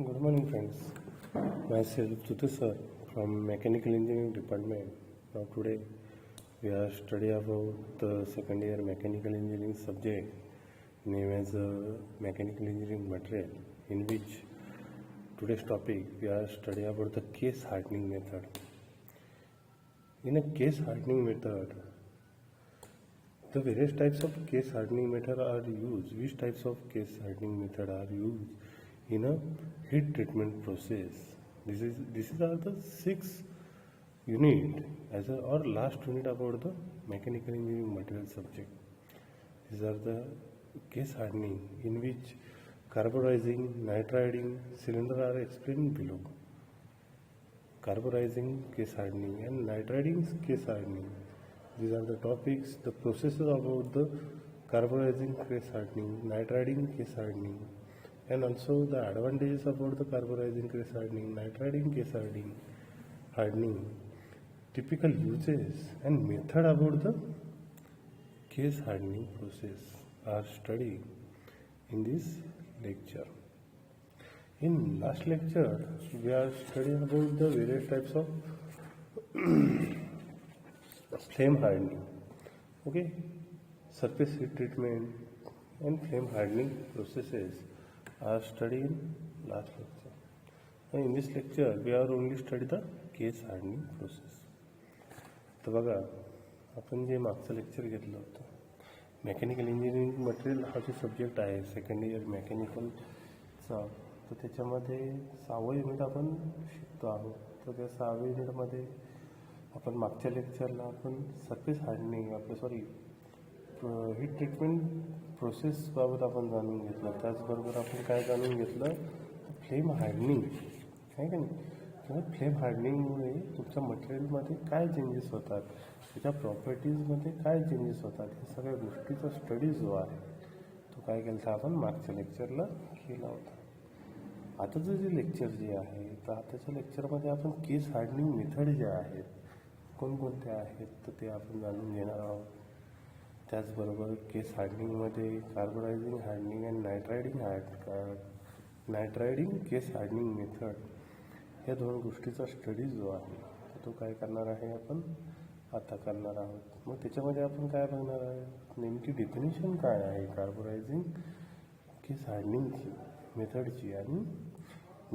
Good morning, friends. Myself, Tutu sir, from Mechanical Engineering Department. Now today, we are studying about the second year Mechanical Engineering subject named as Mechanical Engineering Material, in which today's topic we are studying about the case hardening method. In a case hardening method, the various types of case hardening method are used. Which types of case hardening method are used in a heat treatment process? These are the 6 unit as a or last unit about the mechanical engineering material subject. These are the case hardening in which carburizing, nitriding, cylinder are explained below. Carburizing case hardening and nitriding case hardening. These are the topics, the processes about the carburizing case hardening, nitriding case hardening, and also the advantages about the carburizing case hardening, nitriding case hardening, typical uses and method about the case hardening process are studied in this lecture. In last lecture, we are studying about the various types of flame hardening, okay, surface heat treatment and flame hardening processes are studied in last lecture. And in this lecture, we are only study the case hardening process. तर बघा, आपण जे मागचं lecture घेतलं होतं mechanical engineering material हा जो subject आहे सेकंड इयर मेकॅनिकलचा, तर त्याच्यामध्ये 6वं युनिट आपण शिकतो आहोत. तर त्या 6व्या युनिटमध्ये आपण मागच्या लेक्चरला आपण सरफेस हार्डनिंग हीट ट्रीटमेंट प्रोसेसबाबत आपण जाणून घेतलं. त्याचबरोबर आपण काय जाणून घेतलं, फ्लेम हार्डनिंग आहे का नाही, किंवा फ्लेम हार्डनिंगमुळे तुमच्या मटेरियलमध्ये काय चेंजेस होतात, त्याच्या प्रॉपर्टीजमध्ये काय चेंजेस होतात, या सगळ्या गोष्टीचा स्टडी जो आहे तो काय केला होता आपण मागच्या लेक्चरला केला होता. आताचं जे लेक्चर जे आहे, तर आताच्या लेक्चरमध्ये आपण केस हार्डनिंग मेथड जे आहेत कोणकोणत्या आहेत तर ते आपण जाणून घेणार आहोत. त्याचबरोबर केस हार्डनिंगमध्ये कार्बोरायझिंग हार्डनिंग आणि नायट्रायडिंग केस हार्डनिंग मेथड या 2 गोष्टीचा स्टडी जो आहे तो काय करणार आहे आपण आता करणार आहोत. मग त्याच्यामध्ये आपण काय बघणार आहे, नेमकी डेफिनेशन काय आहे कार्बोरायझिंग केस हार्डनिंगची मेथडची आणि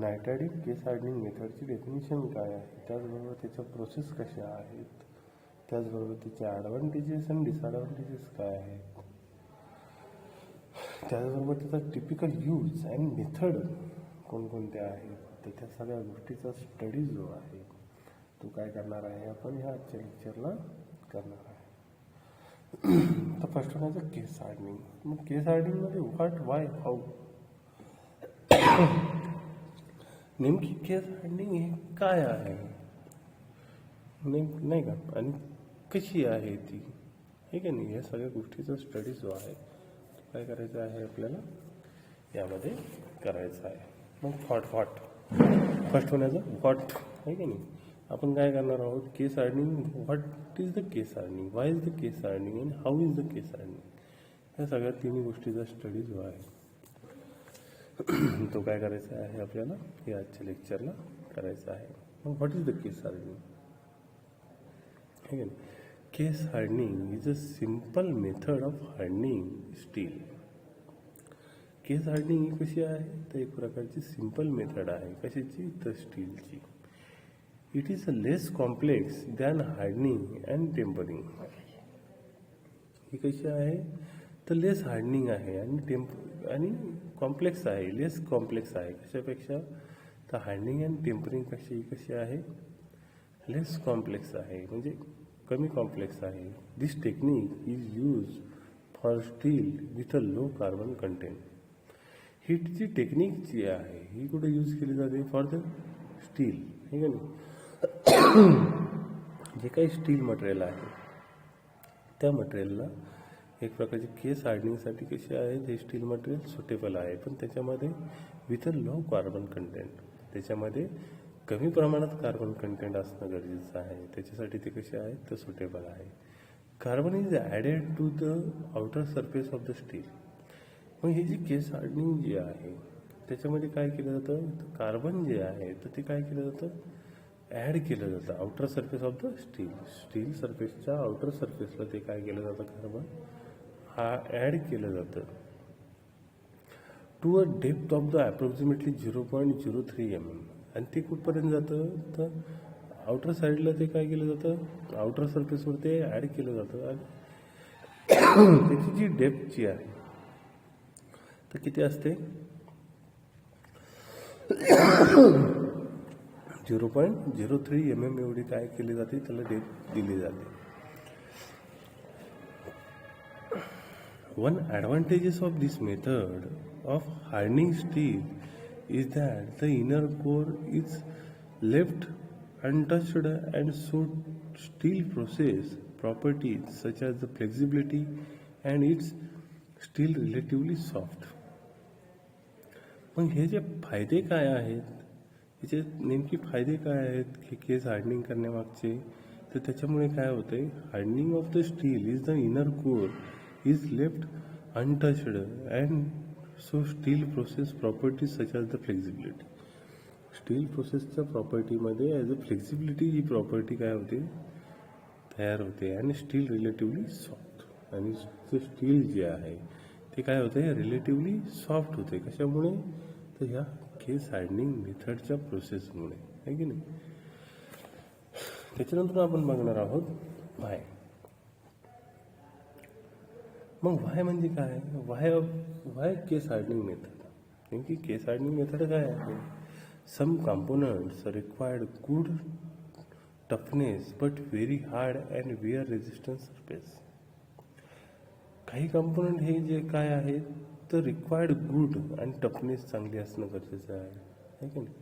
नायट्रायडिंग केस हार्डनिंग मेथडची डेफिनेशन काय आहे, त्याचबरोबर त्याच्या प्रोसेस कशा आहेत, त्याचबरोबर त्याचे ॲडव्हान्टेजेस आणि डिसॲडव्हान्टेजेस काय आहेत, त्याचबरोबर त्याचा टिपिकल यूज अँड मेथड कोणकोणत्या आहेत, तर त्या सगळ्या गोष्टीचा स्टडी जो आहे तो काय करणार आहे आपण ह्या आजच्या लेक्चरला करणार आहे. तर फर्स्ट वन आहे केस हार्डनिंग. मग केस हार्डनिंगमध्ये व्हॉट, वाय, हाऊ, नेमकी केस हार्डनिंग हे काय आहे नाही का, आणि कशी आहे ती, हे का नाही, या सगळ्या गोष्टीचा स्टडी जो आहे तो काय करायचा आहे आपल्याला यामध्ये करायचा आहे. मग फर्स्ट होण्याचं व्हॉट आहे का नाही, आपण काय करणार आहोत case hardening, what is the case hardening, why is the case hardening and how is the case hardening, या सगळ्या 3 गोष्टीचा स्टडी जो आहे तो काय करायचा आहे आपल्याला या आजच्या लेक्चरला करायचा आहे. मग what is the case hardening है का. Case hardening is a simple method of hardening steel. Case hardening ही कशी आहे, तर एक प्रकारची सिंपल मेथड आहे. कशाची, तर स्टीलची. It is a less complex than hardening and tempering. ही कशी आहे, तर लेस हार्डनिंग आहे आणि कॉम्प्लेक्स आहे, लेस कॉम्प्लेक्स आहे. कशापेक्षा, तर हार्डनिंग अँड टेम्परिंग कशी आहे, लेस कॉम्प्लेक्स आहे, म्हणजे कमी कॉम्प्लेक्स आहे. This technique is use for steel with a low carbon content. हीटची टेक्निक जी आहे ही कुठे यूज केली जाते, फॉर द स्टील हे का नाही. जे काही स्टील मटेरियल आहे त्या मटेरियलला एक प्रकारचे केस हार्डनिंगसाठी कसे आहे, हे स्टील मटेरियल सुटेबल आहे, पण त्याच्यामध्ये with a low carbon content, त्याच्यामध्ये कमी प्रमाणात कार्बन कंटेंट असणं गरजेचं आहे. त्याच्यासाठी ते कसे आहेत, तर सुटेबल आहे. Carbon is added to the outer surface of the steel. मग ही जी केस हार्डनिंग जी आहे त्याच्यामध्ये काय केलं जातं, कार्बन जे आहे तर ते काय केलं जातं, ॲड केलं जातं outer surface of the steel सरफेसच्या आउटर सरफेसला ते काय केलं जातं, कार्बन हा ॲड केलं जातं to a depth of the approximately 0.03 mm. आणि ते कुठपर्यंत जातं, तर आउटर साईडला ते काय केलं जातं, आउटर सरफेसवर ते ॲड केलं जातं. आणि त्याची जी डेप्थ जी आहे तर किती असते, 0.03 mm एवढी काय केली जाते, त्याला डेप्थ दिली जाते. One advantages of this method of hardening steel is that the inner core is left untouched, and so steel process properties such as the flexibility and its still relatively soft. मग हे जे फायदे काय आहेत, याचे नेमके फायदे काय आहेत की केस हार्डनिंग करण्यामागचे, तर त्याच्यामुळे काय होतंय, hardening of the steel is the inner core is left untouched, and so steel process properties such as the flexibility. Steel प्रोसेसच्या प्रॉपर्टीमध्ये as a flexibility he property काय होते, तयार होते. आणि स्टील रिलेटिव्हली सॉफ्ट, आणि जे स्टील जे आहे ते काय होते, रिलेटिव्हली सॉफ्ट होते. कशामुळे, तर ह्या केस हार्डनिंग मेथडच्या प्रोसेसमुळे, आहे की नाही. त्याच्यानंतर आपण बघणार आहोत व्हाय. मग व्हाय म्हणजे काय, व्हाय केस हार्डनिंग मेथड. नेमकी केस हार्डनिंग मेथड काय आहे, some components required good toughness but very hard and wear resistance surface. काही कॉम्पोनंट हे जे काय आहेत, तर रिक्वायर्ड गुड आणि टफनेस चांगली असणं गरजेचं आहे की नाही.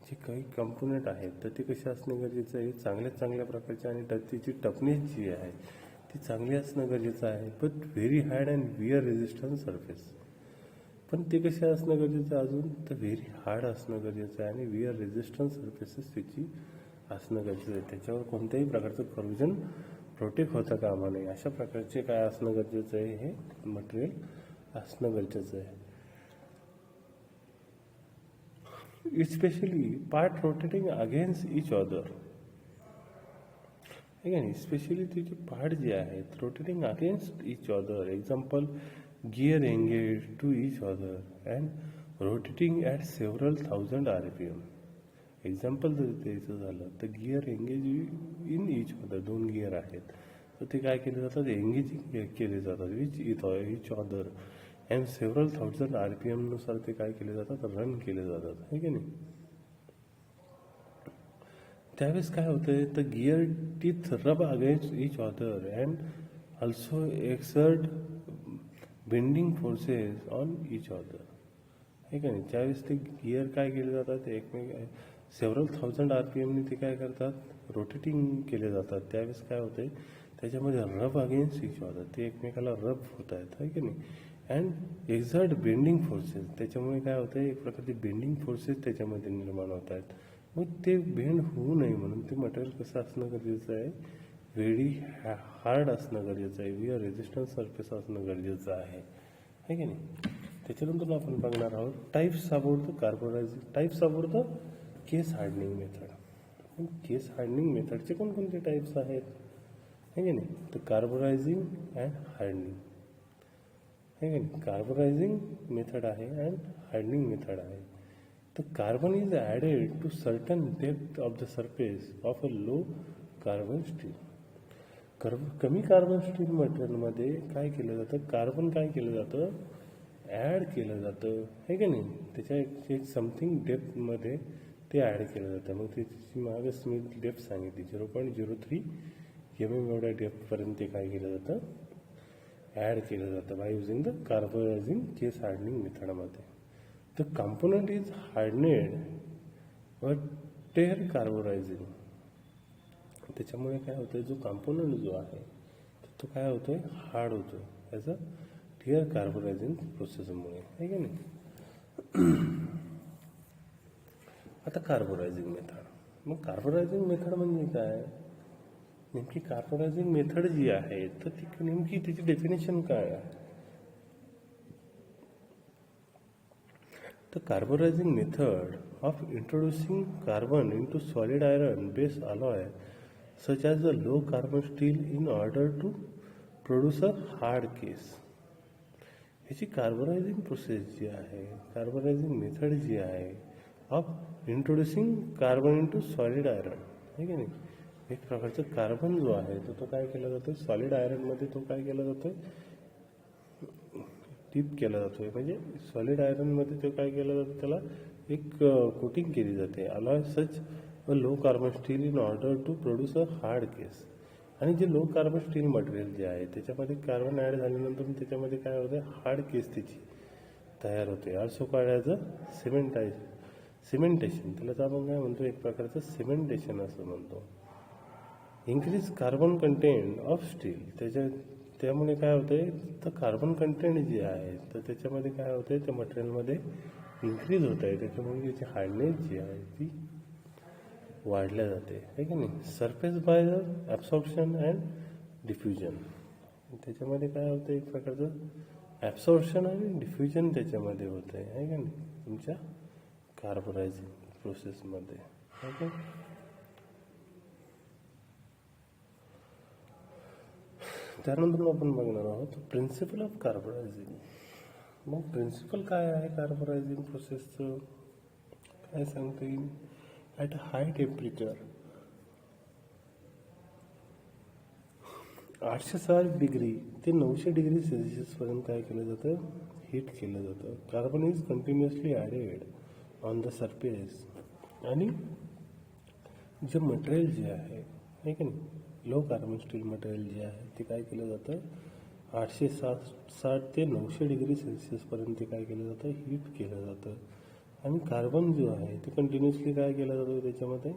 जे काही कॉम्पोनंट आहेत तर ते कसे असणं गरजेचं आहे, चांगल्या प्रकारचे, आणि त्याची टफनेस जी आहे ती चांगली असणं गरजेचं आहे. But very hard and wear resistance surface, पण ते कसे असणं गरजेचं आहे अजून, तर व्हेरी हार्ड असणं गरजेचं आहे, आणि विअर रेजिस्टन्स सरफेसेस त्याची असणं गरजेचं आहे. त्याच्यावर कोणत्याही प्रकारचं करोजन प्रोटेक्ट होता कामा नये, अशा प्रकारचे काय असणं गरजेचं आहे, हे मटेरियल असणं गरजेचं आहे. Specially part rotating against each other, ठीक आहे. स्पेशली तिचे पार्ट जे आहेत rotating against each other, example gear engage to each other and rotating at several 1000 RPM. Example जर द्यायचं झालं तर gear engage in each other, दोन गिअर आहेत तर ते काय केले जातात, एंगेजिंग केले जातात which each other and several 1000 RPM नुसार ते काय केले जातात, रन केले जातात, आहे की नाही. त्यावेळेस काय होतंय, तर गिअर टीथ रब against each other and also exert bending forces on each other, आहे का नाही. त्यावेळेस ते गिअर काय केले जातात, सेव्हरल 1000 RPM ते काय करतात, रोटेटिंग केले जातात. त्यावेळेस काय होतंय, त्याच्यामध्ये रब अगेन्स्ट इच अदर, ते एकमेकाला रब होत आहेत, आहे की नाही. अँड एक्झर्ट बेंडिंग फोर्सेस, त्याच्यामुळे काय होतंय, एक प्रकारची बेंडिंग फोर्सेस त्याच्यामध्ये निर्माण होत आहेत. मग ते बेंड होऊ नये म्हणून ते मटेरियल कसं असणं गरजेचं आहे, व्हेरी हार्ड असणं गरजेचं आहे, विअर रेजिस्टन्स सरफेस असणं गरजेचं आहे की नाही. त्याच्यानंतर आपण बघणार आहोत types about the carbonising, types about the case hardening method. Case hardening मेथडचे कोणकोणते टाईप्स आहेत, आहे की नाही. तर कार्बोनायझिंग अँड हार्डनिंग, आहे की नाही. कार्बोनायझिंग मेथड आहे अँड हार्डनिंग मेथड आहे. तर carbon is added to certain depth of the surface of a low carbon steel. कमी कार्बन स्टील मटेरियलमध्ये काय केलं जातं, कार्बन काय केलं जातं, ॲड केलं जातं, आहे की नाही. त्याच्या एक समथिंग डेप्थमध्ये ते ॲड केलं जातं. मग त्याची मागच मी डेप्थ सांगितली 0.03 mm एवढ्या डेप्थपर्यंत ते काय केलं जातं, ॲड केलं जातं by using the carbonising case hardening मेथडमध्ये. द कंपोनंट इज हार्डनेड व टेअर कार्बोनायझिंग. त्याच्यामुळे काय होतं, जो कंपोनंट जो आहे तो काय होतोय, हार्ड होतो ॲज अ टेअर कार्बोनायझिंग प्रोसेसमुळे, आहे की नाही. आता कार्बोनायझिंग मेथड. मग कार्बोनायझिंग मेथड म्हणजे काय, नेमकी कार्बोनायझिंग मेथड जी आहे तर ती नेमकी त्याची डेफिनेशन काय आहे. The carburizing method of introducing carbon into solid iron based alloy such as the low carbon steel in order to produce a hard case. ह्याची कार्बोनायझिंग प्रोसेस जी आहे, कार्बोनायझिंग मेथड जी आहे of introducing carbon into solid iron, आहे की नाही. एक प्रकारचं carbon जो आहे तो काय केला जातो, सॉलिड आयरनमध्ये तो काय केला जातो, डीप केला जातोय. म्हणजे सॉलिड आयरनमध्ये तो काय केलं जातं, त्याला एक कोटिंग केली जाते alloy such a low carbon steel in order to produce a hard case. आणि जे लो कार्बन स्टील मटेरियल जे आहे त्याच्यामध्ये कार्बन ॲड झाल्यानंतर त्याच्यामध्ये काय होतं, हार्ड केस त्याची तयार होते. Also called as a cementation. त्याला आपण काय म्हणतो, एक प्रकारचं सिमेंटेशन असं म्हणतो. Increase carbon content of steel. त्यामुळे काय होतंय, तर कार्बन कंटेंट जे आहे तर त्याच्यामध्ये काय होतंय, त्या मटेरियलमध्ये इन्क्रीज होत आहे. त्याच्यामुळे त्याची हार्डनेस जी आहे ती वाढल्या जाते, आहे की नाही. Surface by the absorption and diffusion. त्याच्यामध्ये काय होतं, एक प्रकारचं ॲब्सॉर्प्शन आणि डिफ्युजन त्याच्यामध्ये होतं आहे का नाही, तुमच्या कार्बोनायझिंग प्रोसेसमध्ये, आहे का. त्यानंतर आपण बघणार आहोत प्रिन्सिपल ऑफ कार्बोनायझिंग. मग प्रिन्सिपल काय आहे कार्बोनायझिंग प्रोसेसचं, काय सांगता येईल. ॲट हाय टेम्परेचर 860 डिग्री ते 900 डिग्री सेल्सिअसपर्यंत काय केलं जातं, हीट केलं जातं. Carbon is continuously added on the surface. आणि जे मटेरियल जे आहे की नाही, लो कार्बन स्टील मटेरियल जे आहे ते काय केलं जातं, 860 ते 900 डिग्री सेल्सिअसपर्यंत ते काय केलं जातं, हीट केलं जातं. आणि कार्बन जो आहे ते कंटिन्युअसली काय केला जातो, त्याच्यामध्ये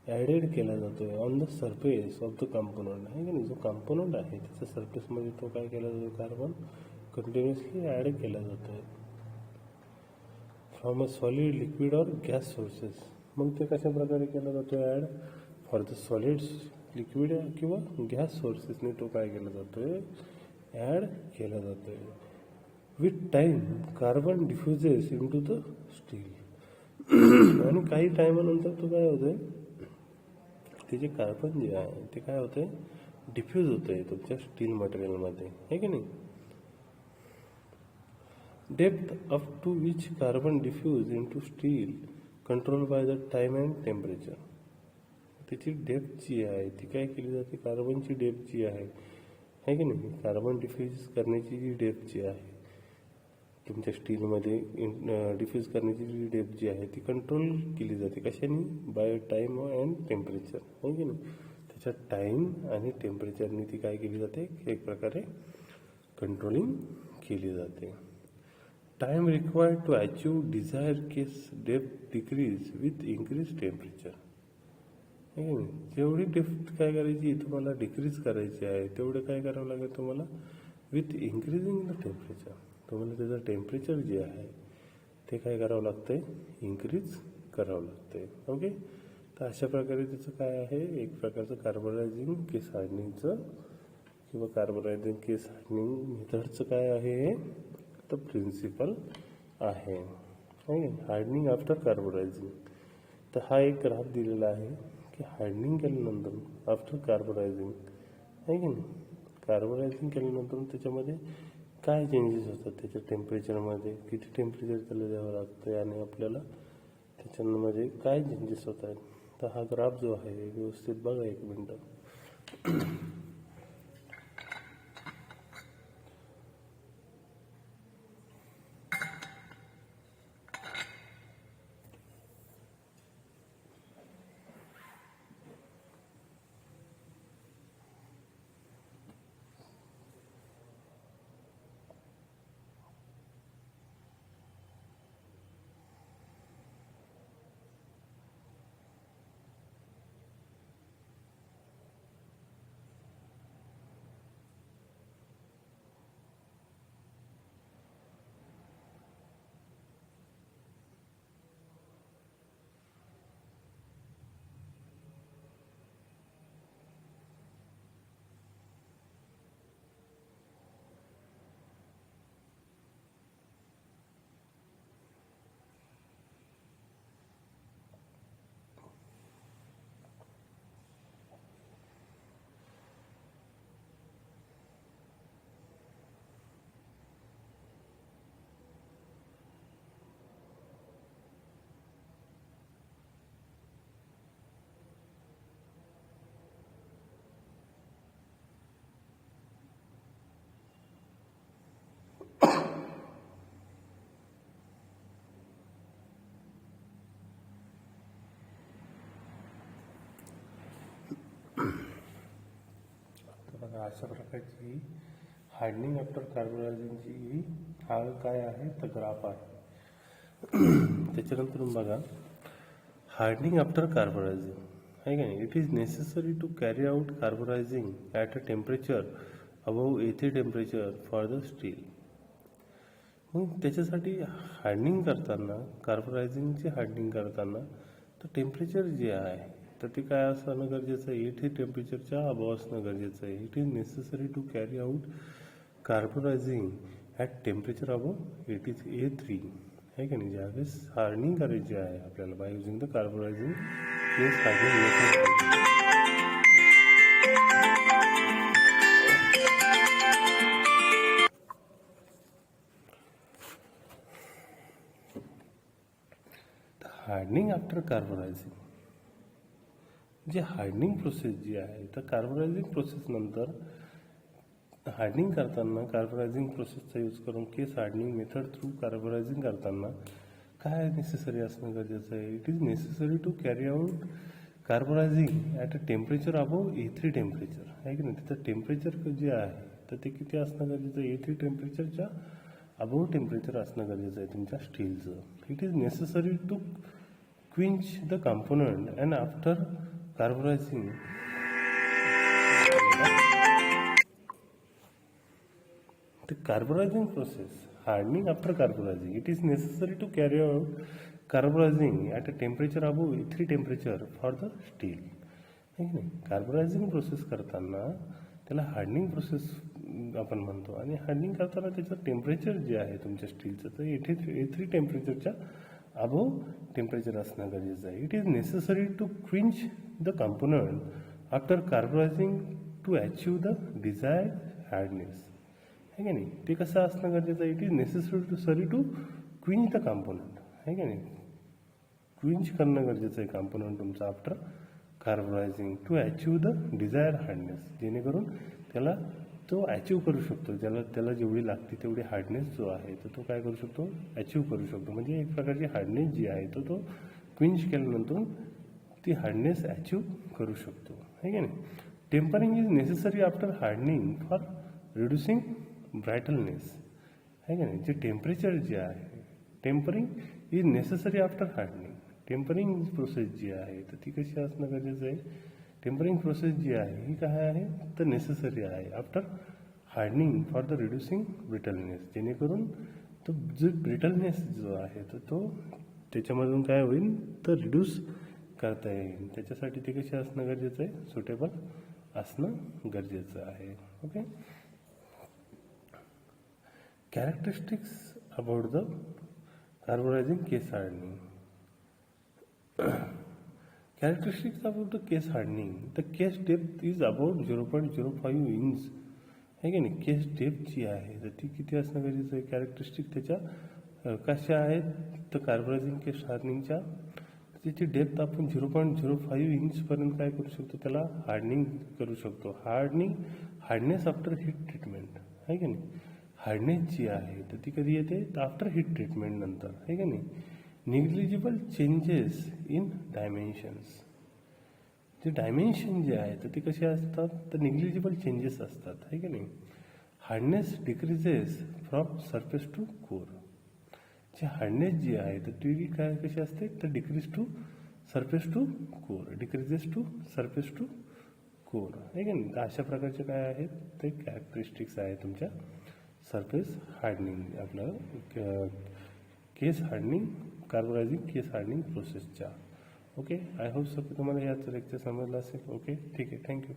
ॲडेड केला जातो आहे on the surface of the component, आहे की नाही. जो कॉम्पोनंट आहे त्याच्या सरफेसमध्ये तो काय केला जातो, कार्बन कंटिन्युअसली ॲड केला जातो आहे फ्रॉम अ सॉलिड, लिक्विड और गॅस सोर्सेस. मग ते कशा प्रकारे केला जातो add, for the solids, liquid किंवा गॅस सोर्सेसने तो काय केला जातो आहे, ॲड केला जातो आहे. With time carbon diffuses into the steel. आणि काही टायमानंतर तो काय होतं, ते जे कार्बन जे आहे ते काय होतं, डिफ्यूज होतं आहे तुमच्या स्टील मटेरियलमध्ये, आहे की नाही. Depth up to which carbon diffuse into steel control by the time and temperature. त्याची डेप्थ जी आहे ती काय केली जाते, कार्बनची डेप्थ जी आहे की नाही, कार्बन डिफ्यूज करण्याची जी डेप्थ जी आहे तुमच्या स्टीलमध्ये डिफ्यूज करण्याची जी डेप्थ जी आहे ती कंट्रोल केली जाते कशाने, बाय टाईम अँड टेम्परेचर, आहे की नाही. त्याच्या टाईम आणि टेम्परेचरने ती काय केली जाते, एक प्रकारे कंट्रोलिंग केली जाते. Time required to achieve desire case depth decrease with increase temperature, आहे की नाही. जेवढी डेप्थ काय करायची तुम्हाला डिक्रीज करायची आहे तेवढं काय करावं लागेल तुम्हाला, विथ इन्क्रीजिंग द टेम्परेचर. तुम्हाला त्याचं टेम्परेचर जे आहे ते काय करावं लागतंय, इन्क्रीज करावं लागतंय. ओके. तर अशा प्रकारे त्याचं काय आहे, एक प्रकारचं कार्बोनायझिंग केस हार्डनिंगचं किंवा कार्बोनायझिंग केस हार्डनिंग मेथडचं काय आहे, तर प्रिन्सिपल आहे. Hardening after carbonising. तर हा एक ग्राफ दिलेला आहे की हार्डनिंग केल्यानंतर आफ्टर कार्बोनायझिंग, आहे की नाही, कार्बोनायझिंग केल्यानंतर त्याच्यामध्ये काय चेंजेस होतात, त्याच्या टेम्परेचरमध्ये किती टेम्परेचर त्याला द्यावं लागतं आणि आपल्याला त्याच्यामध्ये काय चेंजेस होत आहेत. तर हा ग्राफ जो आहे व्यवस्थित बघा, एक मिनटं. अशा प्रकारची हार्डनिंग आफ्टर कार्बोनायझेशनची ही हा काय आहे तर ग्राफ आहे. त्याच्यानंतर बघा हार्डनिंग आफ्टर कार्बोनायझिंग आहे का नाही. It is necessary to carry out carbonising at a temperature above AC temperature for the steel. मग त्याच्यासाठी हार्डनिंग करताना कार्बोनायझिंगची हार्डनिंग करताना तर टेम्परेचर जे आहे तर ते काय असणं गरजेचं आहे, AC टेम्परेचरच्या अबव असणं गरजेचं आहे. It is necessary to carry out carbonising at temperature above A3 आहे का नाही. ज्यावेळेस हार्डनिंग करायची आहे आपल्याला by using the carbonising case hardening method. Hardening after carbonising जे हार्डनिंग प्रोसेस जी आहे तर कार्बोनायझिंग प्रोसेस नंतर हार्डनिंग करताना कार्बोनायझिंग प्रोसेसचा यूज करून case hardening method through carbonizing करताना काय नेसेसरी असणं गरजेचं आहे. It is necessary to carry out carbonising at a temperature above A3 temperature आहे की नाही. तिथं टेम्परेचर जे आहे तर ते किती असणं गरजेचं आहे, A3 टेम्परेचरच्या अबव टेम्परेचर असणं गरजेचं आहे तुमच्या स्टीलचं. It is necessary to quench the component and after carbonizing the carbonizing process hardening after carbonizing. It is necessary to carry out carbonizing at a temperature above A3 temperature for the steel. है की नाही. Carbonising process करताना त्याला hardening process आपण म्हणतो आणि hardening करताना त्याचं टेम्परेचर जे आहे तुमच्या स्टीलचं तर A3 टेम्परेचरच्या अबव टेम्परेचर असणं गरजेचं आहे. It is necessary to quench the component after carbonizing to achieve the desired hardness आहे का नाही. ते कसं असणं गरजेचं आहे. It is necessary to quench the component आहे का नाही. क्विंच करणं गरजेचं आहे कंपोनंट तुमचं after carbonizing to achieve the desire hardness, जेणेकरून त्याला तो अचीव करू शकतो. त्याला जेवढी लागते तेवढी हार्डनेस जो आहे तर तो काय करू शकतो, अचीव करू शकतो. म्हणजे एक प्रकारची हार्डनेस जी आहे तो क्विंच केल्यानंतर ती हार्डनेस अचीव करू शकतो आहे का नाही. Tempering is necessary after hardening for reducing brittleness आहे का नाही. जे टेम्परेचर जे आहे tempering is necessary after hardening. Tempering process जी आहे तर ती कशी असणं गरजेचं आहे. टेम्परिंग प्रोसेस जी आहे ही काय आहे तर नेसेसरी आहे after hardening for the reducing brittleness, जेणेकरून तो जो ब्रिटलनेस जो आहे तर तो त्याच्यामधून काय होईल तर रिड्यूस करता येईल. त्याच्यासाठी ते कशी असणं गरजेचं आहे, सुटेबल असणं गरजेचं आहे. Okay. Characteristics about the carbonizing case hardening. Characteristics about the case hardening. The case depth is about 0.05 inch आहे की नाही. केस डेप्थ जी आहे तर ती किती असणं गरजेचं आहे. कॅरेक्टरिस्टिक त्याच्या कशा आहेत तर कार्बोनायझिंग केस हार्डनिंगच्या त्याची डेप्थ आपण 0.05 इंचपर्यंत काय करू शकतो, त्याला हार्डनिंग करू शकतो. हार्डनेस आफ्टर हीट ट्रीटमेंट आहे की नाही. हार्डनेस जी आहे तर ती कधी येते तर आफ्टर हीट ट्रीटमेंट नंतर आहे का नाही. Negligible changes in dimensions. जे डायमेन्शन जे आहे तर ते कसे असतात तर निग्लिजिबल चेंजेस असतात आहे की नाही. Hardness decreases from surface to core. जे हार्डनेस जी आहे तर ती काय कशी असते तर decrease to surface to core, decreases to surface to core आहे की नाही. तर अशा प्रकारचे काय आहेत ते कॅरेक्टरिस्टिक्स आहे तुमच्या सरफेस हार्डनिंग आपलं केस हार्डनिंग कार्बोनायझिंग केस हार्डनिंग प्रोसेसच्या. ओके. आय होप सर तुम्हाला याचं लेक्चर समजलं असेल. ओके ठीक आहे. थँक्यू.